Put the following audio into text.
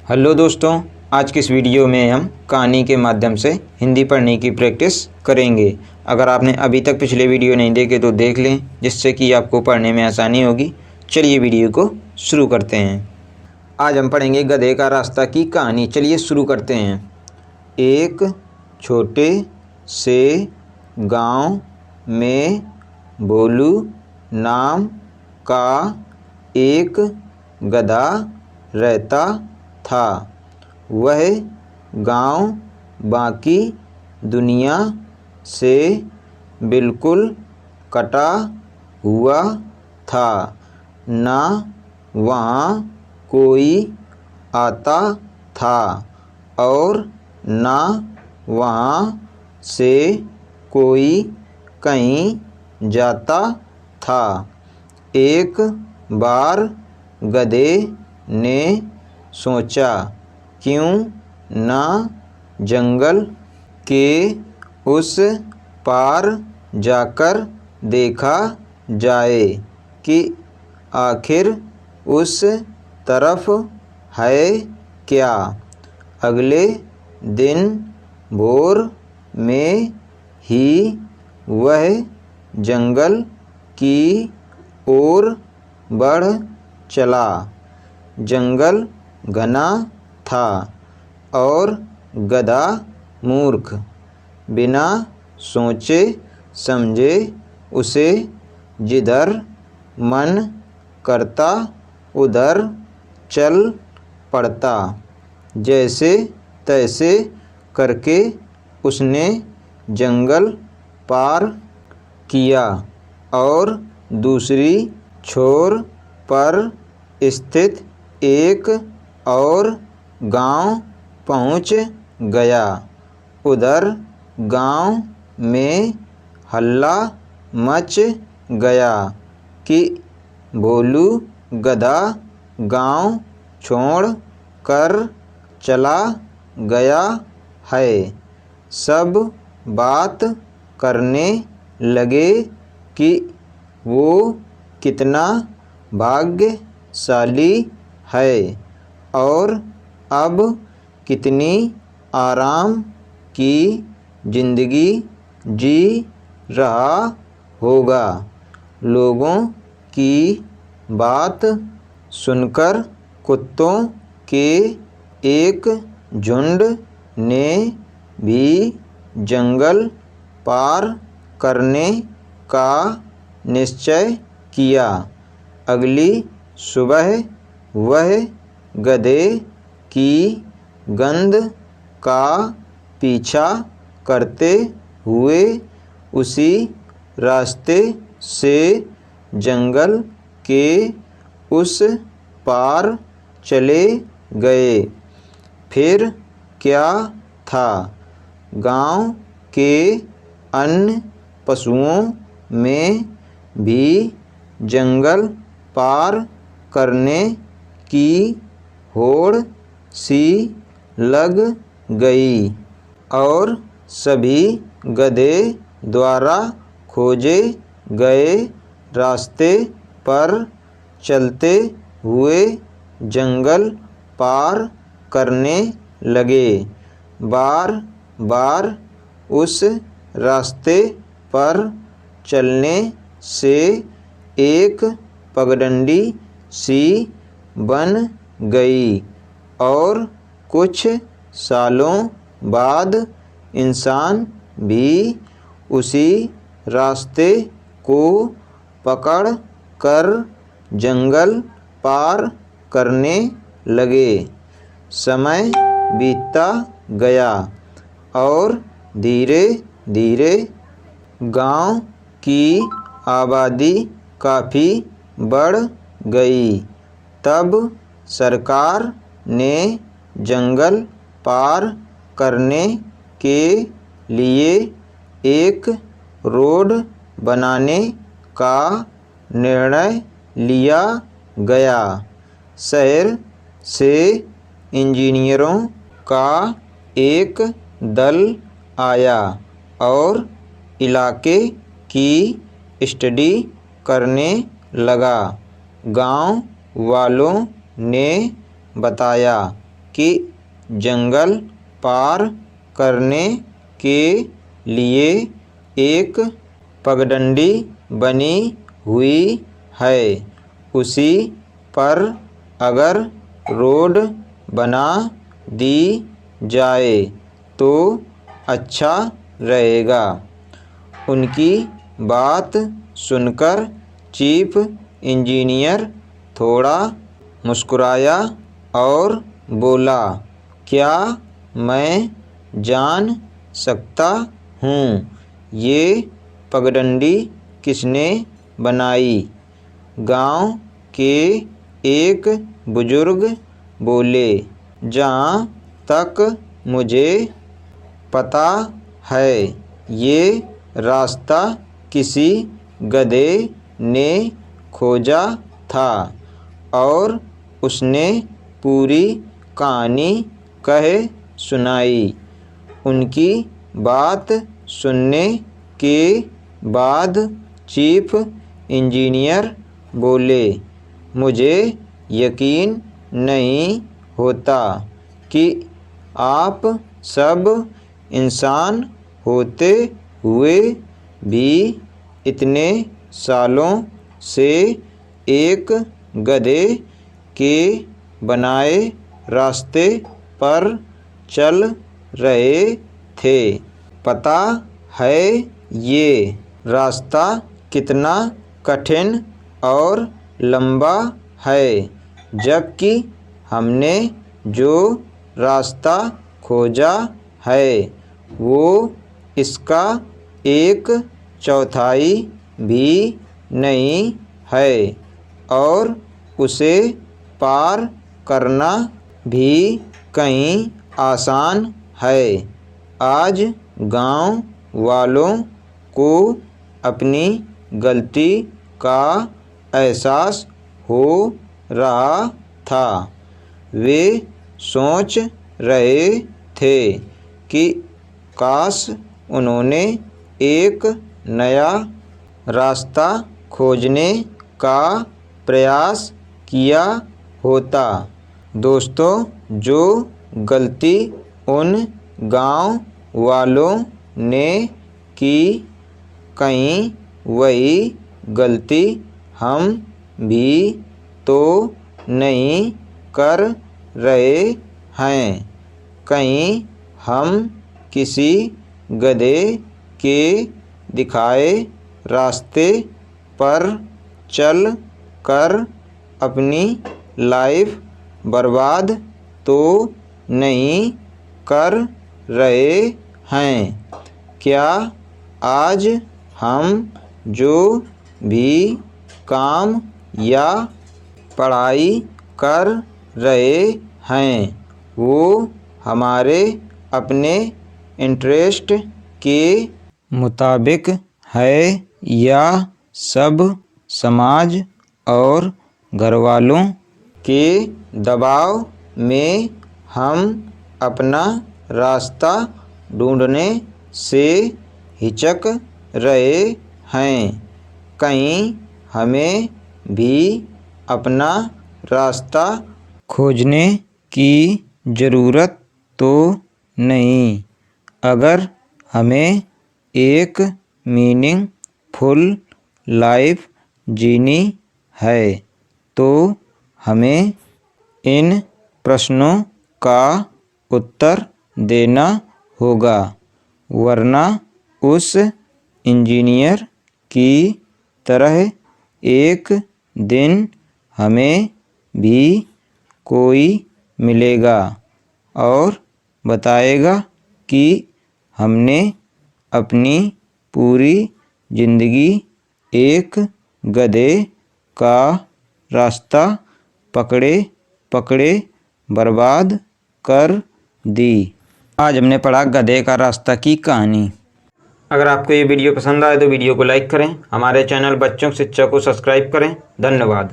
Hello दोस्तों, आज की इस वीडियो में हम कहानी के माध्यम से हिंदी पढ़ने की प्रैक्टिस करेंगे। अगर आपने अभी तक पिछले वीडियो नहीं देखे तो देख लें, जिससे कि आपको पढ़ने में आसानी होगी। चलिए वीडियो को शुरू करते हैं। आज हम पढ़ेंगे गधे का रास्ता की कहानी। चलिए शुरू करते हैं। एक छोटे से गांव में भोलू नाम का एक गधा रहता था। वह गांव बाकी दुनिया से बिल्कुल कटा हुआ था। ना वहाँ कोई आता था और ना वहाँ से कोई कहीं जाता था। एक बार गधे ने सोचा, क्यों ना जंगल के उस पार जाकर देखा जाए कि आखिर उस तरफ है क्या। अगले दिन भोर में ही वह जंगल की ओर बढ़ चला। जंगल घना था और गधा मूर्ख बिना सोचे समझे उसे जिधर मन करता उधर चल पड़ता। जैसे तैसे करके उसने जंगल पार किया और दूसरी छोर पर स्थित एक और गांव पहुंच गया। उधर गांव में हल्ला मच गया कि भोलू गधा गांव छोड़ कर चला गया है। सब बात करने लगे कि वो कितना भाग्यशाली है और अब कितनी आराम की जिंदगी जी रहा होगा। लोगों की बात सुनकर कुत्तों के एक झुंड ने भी जंगल पार करने का निश्चय किया। अगली सुबह वह गधे की गंध का पीछा करते हुए उसी रास्ते से जंगल के उस पार चले गए। फिर क्या था, गांव के अन्य पशुओं में भी जंगल पार करने की होड़ सी लग गई और सभी गधे द्वारा खोजे गए रास्ते पर चलते हुए जंगल पार करने लगे। बार बार उस रास्ते पर चलने से एक पगडंडी सी बन गई और कुछ सालों बाद इंसान भी उसी रास्ते को पकड़ कर जंगल पार करने लगे। समय बीतता गया और धीरे धीरे गांव की आबादी काफ़ी बढ़ गई। तब सरकार ने जंगल पार करने के लिए एक रोड बनाने का निर्णय लिया गया। शहर से इंजीनियरों का एक दल आया और इलाके की स्टडी करने लगा। गांव वालों ने बताया कि जंगल पार करने के लिए एक पगडंडी बनी हुई है। उसी पर अगर रोड बना दी जाए तो अच्छा रहेगा। उनकी बात सुनकर चीफ इंजीनियर थोड़ा मुस्कुराया और बोला, क्या मैं जान सकता हूँ ये पगडंडी किसने बनाई? गांव के एक बुजुर्ग बोले, जहाँ तक मुझे पता है ये रास्ता किसी गधे ने खोजा था और उसने पूरी कहानी कह सुनाई। उनकी बात सुनने के बाद चीफ इंजीनियर बोले, मुझे यकीन नहीं होता कि आप सब इंसान होते हुए भी इतने सालों से एक गधे के बनाए रास्ते पर चल रहे थे। पता है ये रास्ता कितना कठिन और लंबा है, जबकि हमने जो रास्ता खोजा है वो इसका 1/4 भी नहीं है और उसे पार करना भी कहीं आसान है। आज गांव वालों को अपनी गलती का एहसास हो रहा था। वे सोच रहे थे कि काश उन्होंने एक नया रास्ता खोजने का प्रयास किया होता। दोस्तों, जो गलती उन गांव वालों ने की, कहीं वही गलती हम भी तो नहीं कर रहे हैं। कहीं हम किसी गधे के दिखाए रास्ते पर चल कर अपनी लाइफ बर्बाद तो नहीं कर रहे हैं। क्या आज हम जो भी काम या पढ़ाई कर रहे हैं वो हमारे अपने इंटरेस्ट के मुताबिक है या सब समाज और घरवालों के दबाव में हम अपना रास्ता ढूंढने से हिचक रहे हैं? कहीं हमें भी अपना रास्ता खोजने की ज़रूरत तो नहीं? अगर हमें एक मीनिंगफुल लाइफ जीनी है तो हमें इन प्रश्नों का उत्तर देना होगा, वरना उस इंजीनियर की तरह एक दिन हमें भी कोई मिलेगा और बताएगा कि हमने अपनी पूरी ज़िंदगी एक गधे का रास्ता पकड़े पकड़े बर्बाद कर दी। आज हमने पढ़ा गधे का रास्ता की कहानी। अगर आपको ये वीडियो पसंद आए तो वीडियो को लाइक करें, हमारे चैनल बच्चों की शिक्षा को सब्सक्राइब करें। धन्यवाद।